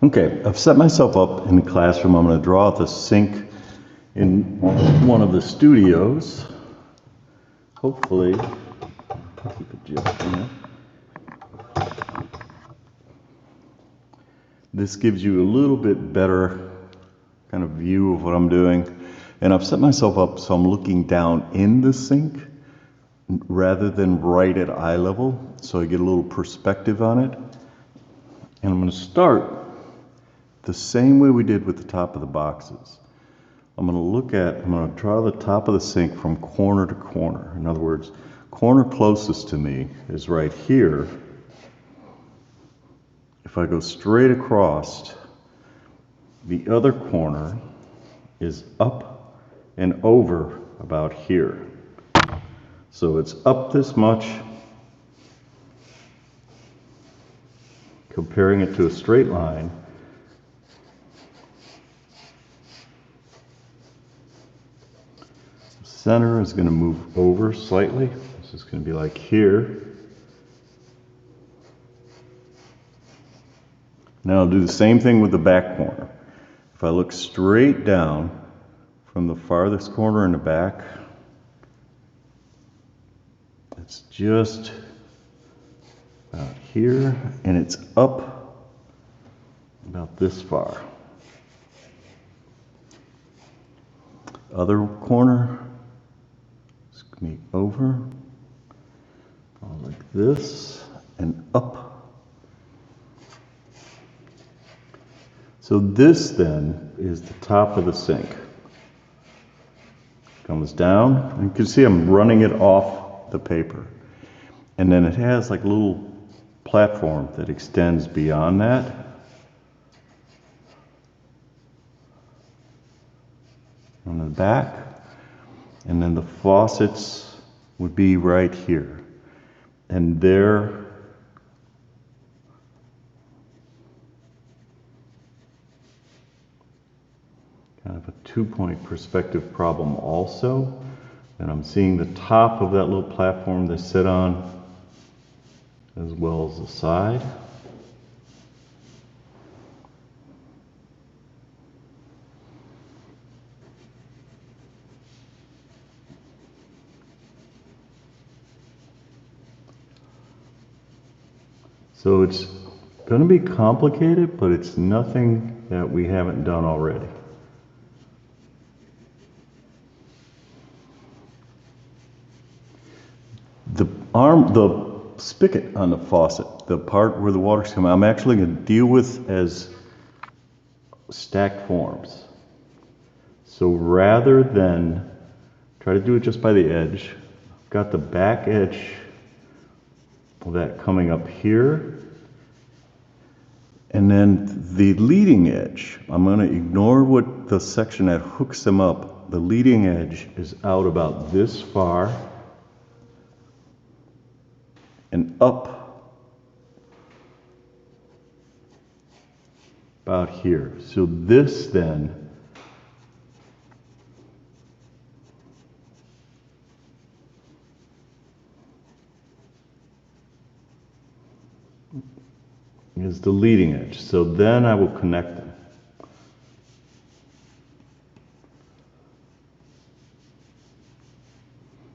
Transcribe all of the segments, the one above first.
Okay, I've set myself up in the classroom. I'm going to draw out the sink in one of the studios. Hopefully, keep adjusting it. This gives you a little bit better kind of view of what I'm doing. And I've set myself up so I'm looking down in the sink rather than right at eye level, so I get a little perspective on it. And I'm going to start the same way we did with the top of the boxes. I'm going to draw the top of the sink from corner to corner. In other words, corner closest to me is right here. If I go straight across, the other corner is up and over about here. So it's up this much, comparing it to a straight line. The center is going to move over slightly. This is going to be like here. Now I'll do the same thing with the back corner. If I look straight down from the farthest corner in the back, it's just about here, and it's up about this far. Other corner is going to be over, like this, and up. So this then is the top of the sink. Comes down, and you can see I'm running it off the paper. And then it has like a little platform that extends beyond that. On the back. And then the faucets would be right here. And they're kind of a 2-point perspective problem also. And I'm seeing the top of that little platform they sit on, as well as the side. So it's going to be complicated, but it's nothing that we haven't done already. The spigot on the faucet, the part where the water's coming, I'm actually going to deal with as stacked forms. So rather than try to do it just by the edge, I've got the back edge of that coming up here. And then the leading edge, I'm going to ignore what the section that hooks them up. The leading edge is out about this far and up about here. So this then is the leading edge. So then I will connect them.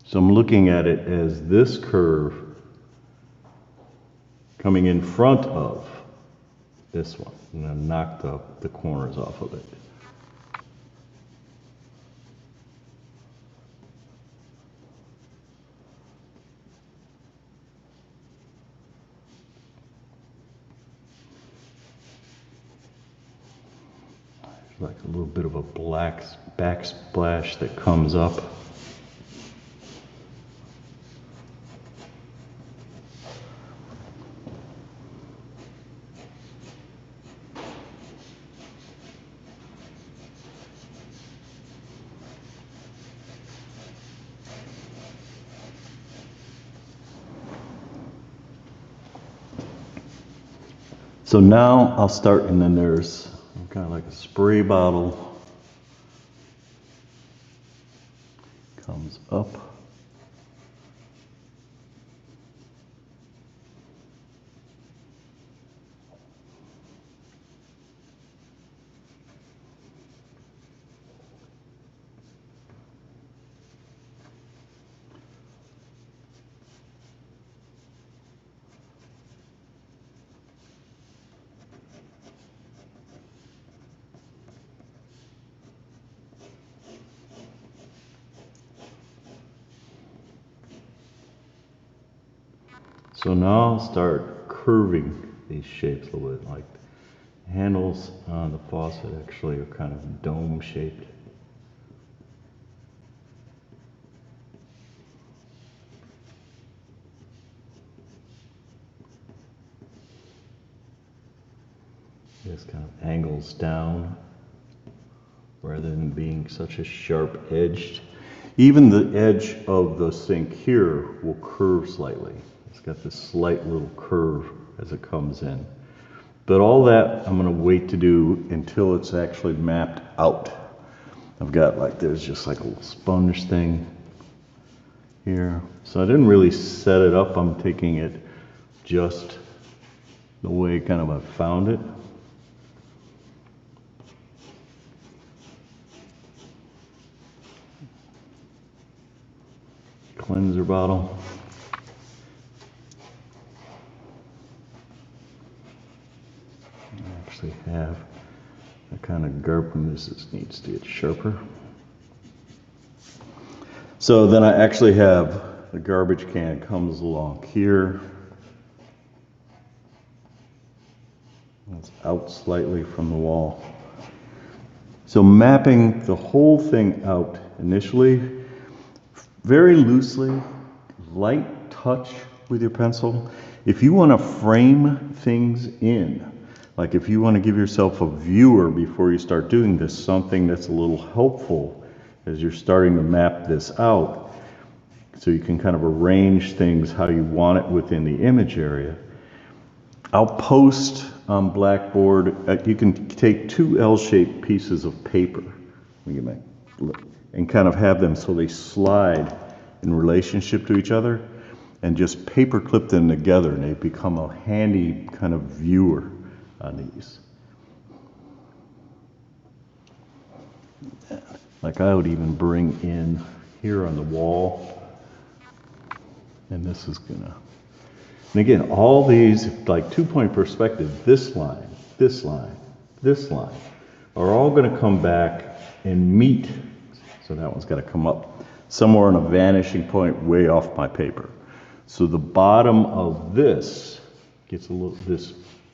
So I'm looking at it as this curve coming in front of this one, and then knock the corners off of it. Like a little bit of a black backsplash that comes up. So now I'll start, and then there's kind of like a spray bottle comes up. So now I'll start curving these shapes a little bit, like the handles on the faucet actually are kind of dome shaped. This kind of angles down rather than being such a sharp edged. Even the edge of the sink here will curve slightly. It's got this slight little curve as it comes in. But all that I'm gonna wait to do until it's actually mapped out. I've got there's just like a little sponge thing here. So I didn't really set it up. I'm taking it just the way kind of I found it. Cleanser bottle. I actually have a kind of this needs to get sharper. So then I actually have the garbage can comes along here. It's out slightly from the wall. So mapping the whole thing out initially, very loosely, light touch with your pencil. If you want to frame things in, like if you want to give yourself a viewer before you start doing this, something that's a little helpful as you're starting to map this out, so you can kind of arrange things how you want it within the image area. I'll post on Blackboard, you can take two L-shaped pieces of paper, and kind of have them so they slide in relationship to each other, and just paper clip them together, and they become a handy kind of viewer on these. Like I would even bring in here on the wall, and this is gonna, and again, all these, like 2-point perspective, this line, this line, this line, are all gonna come back and meet. So that one's gotta come up somewhere on a vanishing point way off my paper. So the bottom of this gets a little, this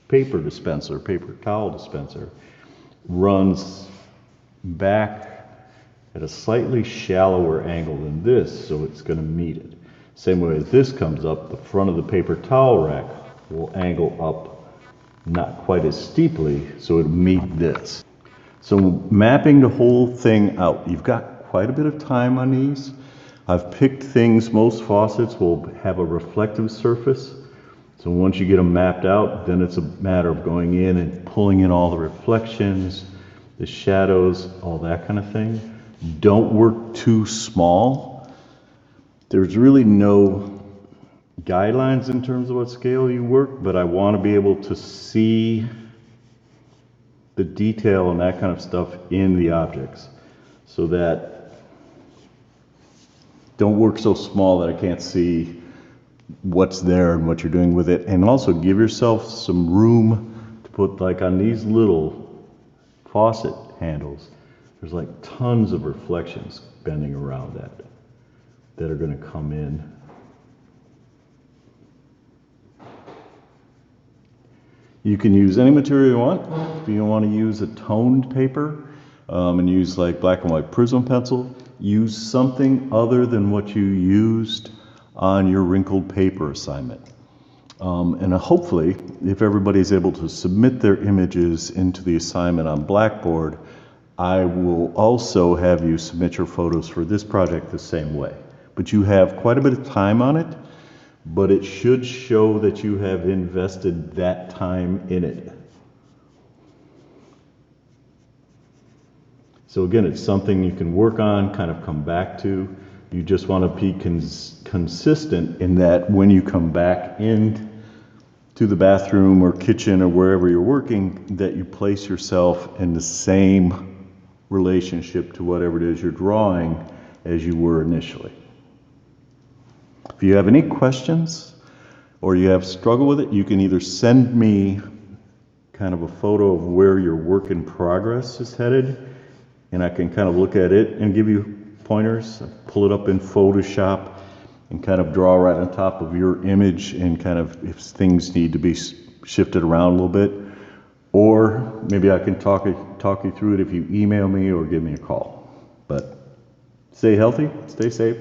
paper dispenser, paper towel dispenser, runs back at a slightly shallower angle than this, so it's gonna meet it. Same way as this comes up, the front of the paper towel rack will angle up not quite as steeply, so it'll meet this. So mapping the whole thing out, you've got quite a bit of time on these. I've picked things, most faucets will have a reflective surface. So once you get them mapped out, then it's a matter of going in and pulling in all the reflections, the shadows, all that kind of thing. Don't work too small. There's really no guidelines in terms of what scale you work, but I want to be able to see the detail and that kind of stuff in the objects, so that don't work so small that I can't see what's there and what you're doing with it. And also give yourself some room to put, like on these little faucet handles, there's like tons of reflections bending around that are going to come in. You can use any material you want. If you want to use a toned paper and use like black and white Prism pencil, use something other than what you used on your wrinkled paper assignment. And hopefully, if everybody's able to submit their images into the assignment on Blackboard, I will also have you submit your photos for this project the same way. But you have quite a bit of time on it, but it should show that you have invested that time in it. So again, it's something you can work on, kind of come back to. You just want to be consistent in that when you come back in to the bathroom or kitchen or wherever you're working, that you place yourself in the same relationship to whatever it is you're drawing as you were initially. If you have any questions or you have struggle with it, you can either send me kind of a photo of where your work in progress is headed, and I can kind of look at it and give you pointers, pull it up in Photoshop, and kind of draw right on top of your image, and kind of if things need to be shifted around a little bit. Or maybe I can talk you through it if you email me or give me a call. But stay healthy, stay safe.